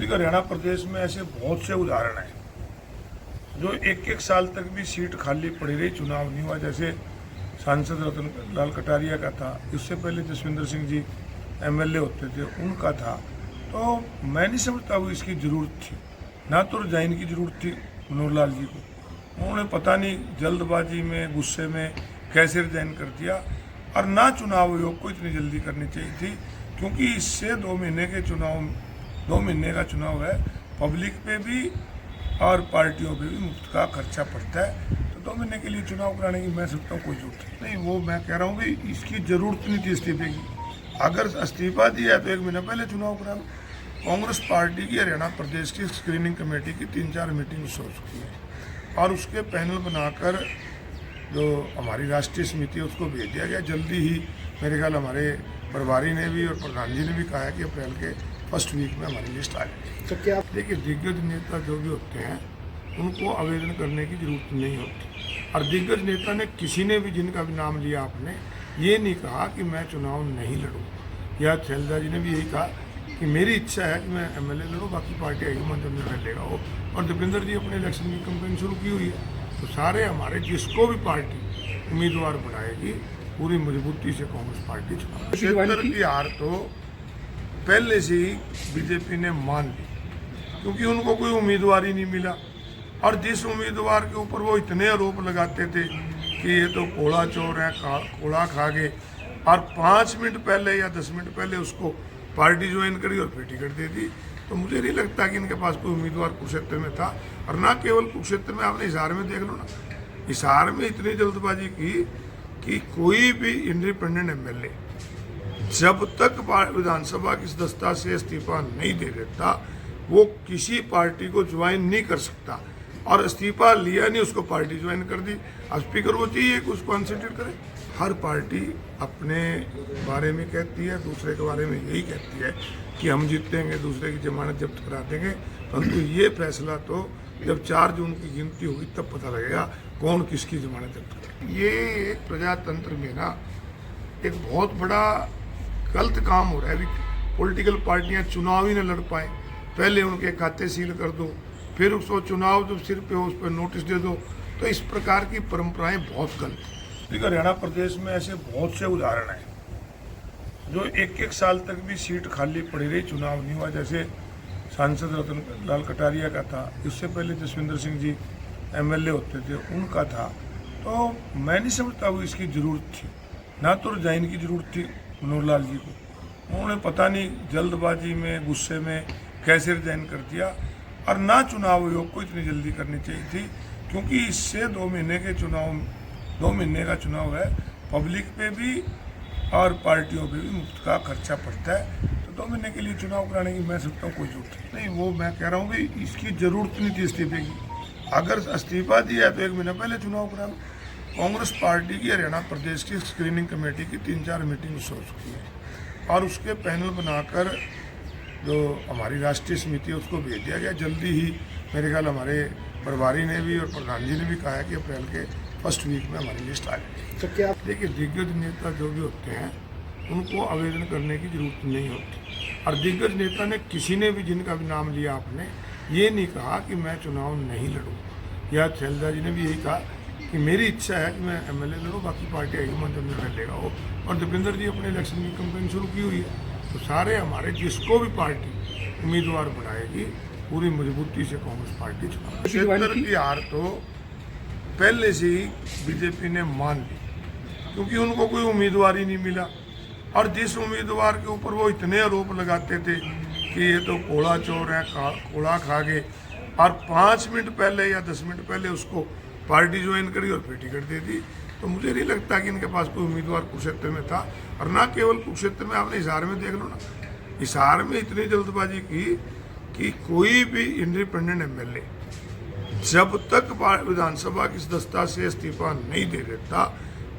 देखिए, हरियाणा प्रदेश में ऐसे बहुत से उदाहरण हैं जो एक एक साल तक भी सीट खाली पड़ी रही, चुनाव नहीं हुआ। जैसे सांसद रतन लाल कटारिया का था, इससे पहले जसविंदर सिंह जी एमएलए होते थे, उनका था। तो मैं नहीं समझता वो इसकी ज़रूरत थी, ना तो रिजाइन की ज़रूरत थी मनोहर लाल जी को। उन्होंने पता नहीं जल्दबाजी में, गुस्से में कैसे रिजाइन कर दिया, और ना चुनाव आयोग को इतनी जल्दी करनी चाहिए थी, क्योंकि इससे 2 महीने के चुनाव, 2 महीने का चुनाव है, पब्लिक पे भी और पार्टियों पे भी मुफ्त का खर्चा पड़ता है। तो 2 महीने के लिए चुनाव कराने की मैं समझता हूँ कोई जरूरत नहीं। वो मैं कह रहा हूँ कि इसकी ज़रूरत नहीं थी इस्तीफे की। अगर इस्तीफा दिया तो 1 महीना पहले चुनाव करा लो। कांग्रेस पार्टी की हरियाणा प्रदेश की स्क्रीनिंग कमेटी की 3-4 मीटिंग हो चुकी है, और उसके पैनल बनाकर जो हमारी राष्ट्रीय समिति है उसको भेज दिया गया। जल्दी ही मेरे ख्याल हमारे प्रभारी ने भी और प्रधान जी ने भी कहा है कि अप्रैल के फर्स्ट वीक में हमारी लिस्ट आ जाएगी। तो क्या देखिए, दिग्गज नेता जो भी होते हैं उनको आवेदन करने की जरूरत नहीं होती, और दिग्गज नेता ने किसी ने भी, जिनका भी नाम लिया आपने, ये नहीं कहा कि मैं चुनाव नहीं लड़ूँ, या शैलजा जी ने भी यही कहा कि मेरी इच्छा है कि मैं एमएलए लड़ूँ, बाकी पार्टी हाईकमान जब निर्णय लेगा हो। और दीपेंद्र जी अपने इलेक्शन की कैंपेन शुरू की हुई है। तो सारे हमारे, जिसको भी पार्टी उम्मीदवार बनाएगी, पूरी मजबूती से कांग्रेस पार्टी चुनाव क्षेत्र की हार तो पहले से ही बीजेपी ने मान ली, क्योंकि उनको कोई उम्मीदवार ही नहीं मिला। और जिस उम्मीदवार के ऊपर वो इतने आरोप लगाते थे कि ये तो कोड़ा चोर है, कोड़ा खा गए, और 5 मिनट पहले या 10 मिनट पहले उसको पार्टी ज्वाइन करी और फिर टिकट दे दी। तो मुझे नहीं लगता कि इनके पास कोई उम्मीदवार कुरुक्षेत्र में था। और ना केवल कुरुक्षेत्र में, आपने हिसार में देख लो ना, हिसार में इतनी जल्दबाजी की कि कोई भी इंडिपेंडेंट एमएलए जब तक विधानसभा की सदस्यता से इस्तीफा नहीं दे देता, वो किसी पार्टी को ज्वाइन नहीं कर सकता। और इस्तीफा लिया नहीं, उसको पार्टी ज्वाइन कर दी। अब स्पीकर वो चाहिए कि उसको अनसीटेड करे। हर पार्टी अपने बारे में कहती है, दूसरे के बारे में यही कहती है कि हम जीतेंगे, दूसरे की जमानत जब्त करा देंगे। परंतु ये फैसला तो जब 4 जून की गिनती होगी तब पता लगेगा कौन किसकी जमानत जब्त करे। ये एक प्रजातंत्र में ना एक बहुत बड़ा गलत काम हो रहा है। अभी पॉलिटिकल पार्टियां चुनाव ही न लड़ पाए, पहले उनके खाते सील कर दो, फिर उसको चुनाव जब सिर पे हो उस पर नोटिस दे दो। तो इस प्रकार की परंपराएं बहुत गलत हैं। देखिए, हरियाणा प्रदेश में ऐसे बहुत से उदाहरण हैं जो एक एक साल तक भी सीट खाली पड़ी रही, चुनाव नहीं हुआ। जैसे सांसद रतन लाल कटारिया का था, इससे पहले जसविंदर सिंह जी एमएलए होते थे, उनका था। तो मैं नहीं समझता वो इसकी ज़रूरत थी, ना तो रिजाइन की ज़रूरत थी मनोहर लाल जी को। उन्होंने पता नहीं जल्दबाजी में, गुस्से में कैसे रिजाइन कर दिया, और ना चुनाव आयोग को इतनी जल्दी करनी चाहिए थी, क्योंकि इससे 2 महीने के चुनाव, 2 महीने का चुनाव है, पब्लिक पे भी और पार्टियों पे भी मुफ्त का खर्चा पड़ता है। तो 2 महीने के लिए चुनाव कराने की मैं समझता हूँ कोई जरूरत नहीं। वो मैं कह रहा हूँ कि इसकी ज़रूरत नहीं थी इस्तीफे की। अगर इस्तीफा दिया तो 1 महीना पहले चुनाव करा लो। कांग्रेस पार्टी की हरियाणा प्रदेश की स्क्रीनिंग कमेटी की 3-4 मीटिंग हो चुकी है, और उसके पैनल बनाकर जो हमारी राष्ट्रीय समिति है उसको भेज दिया गया। जल्दी ही मेरे ख्याल हमारे प्रभारी ने भी और प्रधान जी ने भी कहा है कि अप्रैल के फर्स्ट वीक में हमारी लिस्ट आ जाएगी। तो क्या देखिए, दिग्गज नेता जो भी होते हैं उनको आवेदन करने की जरूरत नहीं होती, और दिग्गज नेता ने किसी ने भी, जिनका भी नाम लिया आपने, ये नहीं कहा कि मैं चुनाव नहीं लड़ूँ, या शैलजा जी ने भी यही कहा कि मेरी इच्छा है कि मैं एमएलए लड़ूँ, बाकी पार्टी हाईकमान जब निर्णय लेगा हो। और दीपेंद्र जी अपने इलेक्शन की कैंपेन शुरू की हुई है। तो सारे हमारे, जिसको भी पार्टी उम्मीदवार बनाएगी, पूरी मजबूती से कांग्रेस पार्टी चुनाव क्षेत्र की हार तो पहले से ही बीजेपी ने मान ली, क्योंकि उनको कोई उम्मीदवार ही नहीं मिला। और जिस उम्मीदवार के ऊपर वो इतने आरोप लगाते थे कि ये तो कोड़ा चोर है, कोड़ा खा गए, और 5 मिनट पहले या 10 मिनट पहले उसको पार्टी ज्वाइन करी और फिर टिकट दे दी। तो मुझे नहीं लगता कि इनके पास कोई उम्मीदवार कुरुक्षेत्र में था। और ना केवल कुरुक्षेत्र में, आपने हिसार में देख लो ना, हिसार में इतनी जल्दबाजी की कि कोई भी इंडिपेंडेंट एमएलए जब तक विधानसभा की सदस्यता से इस्तीफा नहीं दे देता,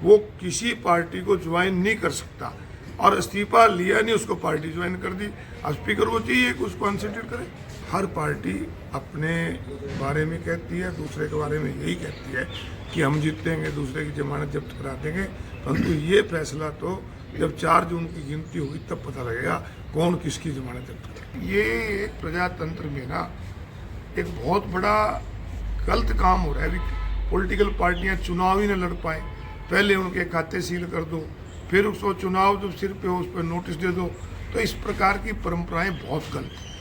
वो किसी पार्टी को ज्वाइन नहीं कर सकता। और इस्तीफा लिया नहीं, उसको पार्टी ज्वाइन कर दी। अब स्पीकर वो चाहिए कि उसको अनसीटेड करे। हर पार्टी अपने बारे में कहती है, दूसरे के बारे में यही कहती है कि हम जीतेंगे, दूसरे की जमानत जब्त करा देंगे। परंतु ये फैसला तो जब 4 जून की गिनती होगी तब पता लगेगा कौन किसकी जमानत जब्त करे। ये एक प्रजातंत्र में ना एक बहुत बड़ा गलत काम हो रहा है। अभी पॉलिटिकल पार्टियां चुनाव ही न लड़ पाए, पहले उनके खाते सील कर दो, फिर उसको चुनाव जब सिर पे हो उस पर नोटिस दे दो। तो इस प्रकार की परंपराएं बहुत गलत हैं।